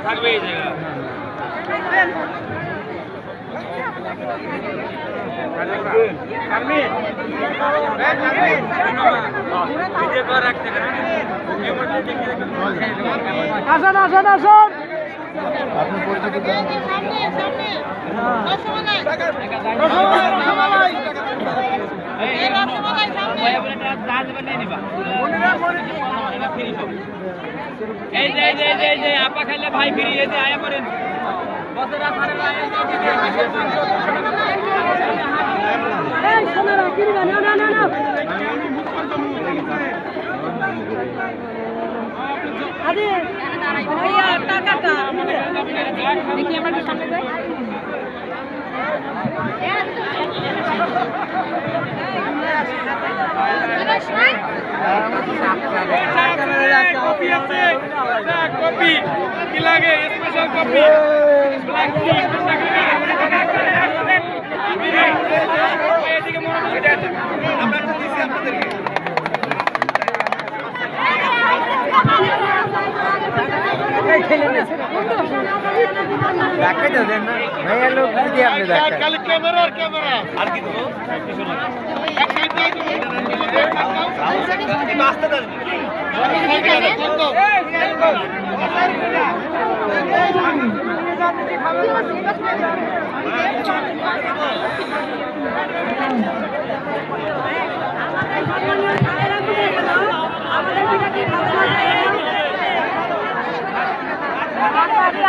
থাকবে এই জায়গা আসেন আসেন আসেন আপনি পরিচিত আপা খাইলে ভাই ফিরিয়ে আয়া করেন দেখি আমরা সামনে যাই কপি কি লাগে স্পেশাল কপি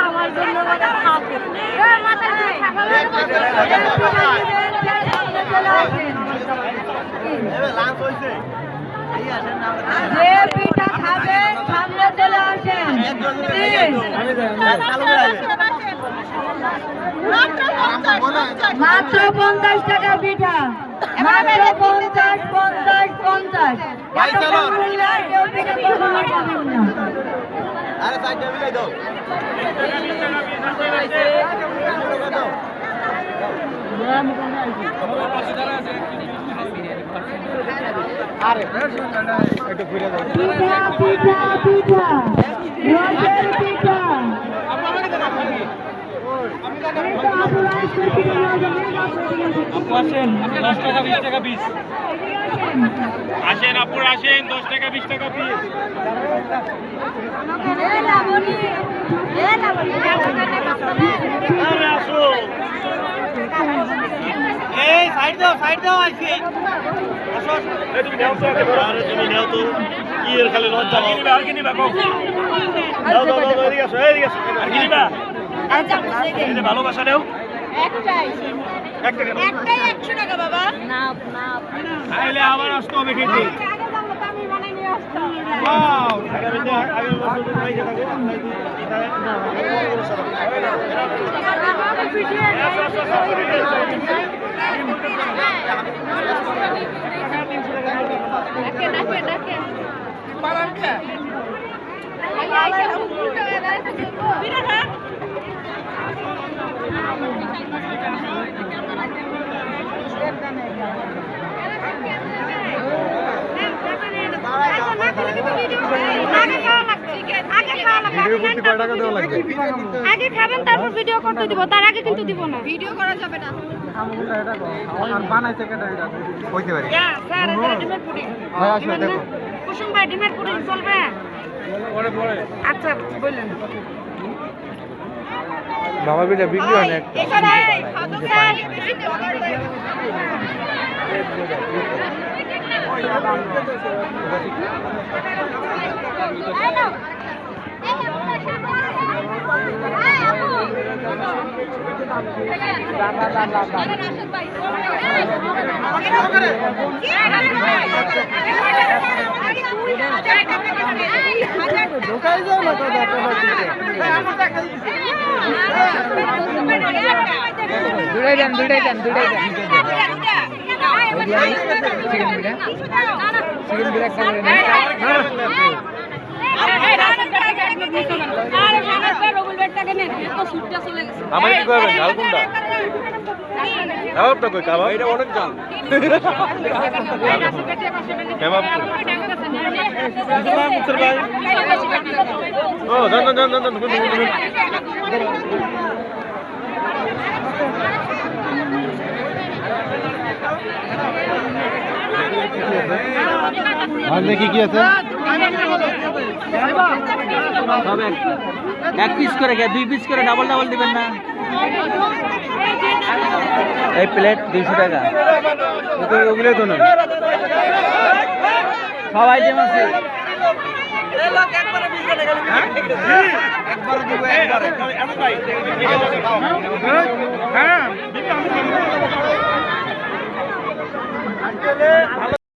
আমার জন্য যে পিঠা খাবে সামনে চলে আসেন মাত্র 50 টাকা পিঠা মাত্র 50 50 50 কেউ পিঠা কখনো পাবেন না আরে সাইডে মিলাই দাও আরে একটু ঘুরে দাও পিঠা পিঠা পিঠা রোজের পিঠা আসেন 10 টাকা 20 টাকা পিস আসেন আপুর আসেন 10 টাকা 20 টাকা পিস আরে আসো এই সাইড দাও আইছি আসো এই তুমি নাও তো আরে তুমি নাও তো কি এর খালি লজ্জা আর কি নিবা কও দাও এদিকে আসো আর কি নিবা আচ্ছা এই ভালোবাসা দাও একটাই একটাই 100 টাকা বাবা না না খাইলে আবার আসতে হবে খেতে আগে জানলে তো আমি বানাই নিয়ে আসতাম ওয়াও আগে বছর পয়সা থাকবে ডাকে পালান কে আগে খাবেন তারপর ভিডিও করতে দিব তার আগে কিন্তু দিব না ভিডিও করা যাবে না হইতে পারে স্যার ডিমের পুডিং কুসুম ভাই ডিমের পুডিং চলবে আচ্ছা বললেন বাবা বিটা বিক্রি হয় না এখানে ঢোকাই যাও না তো দুটাই দেন চিকেন বিরিয়ানি আরে রবুল বেটটাকে নেন তো সুটটা চলে গেছে আমার কি করবেন ঝাল কোনটা কাবাবটা কই কাবাব এটা অনেক ঝাল কাবাব ও জান আর দেখি কি আছে এক পিস করে 2 পিস করে ডাবল ডাবল দিবেন না এই প্লেট 200 টাকা তো ওগুলো তো না সব আইটেম আছে একবার দিব একবার আমি ভাই হ্যাঁ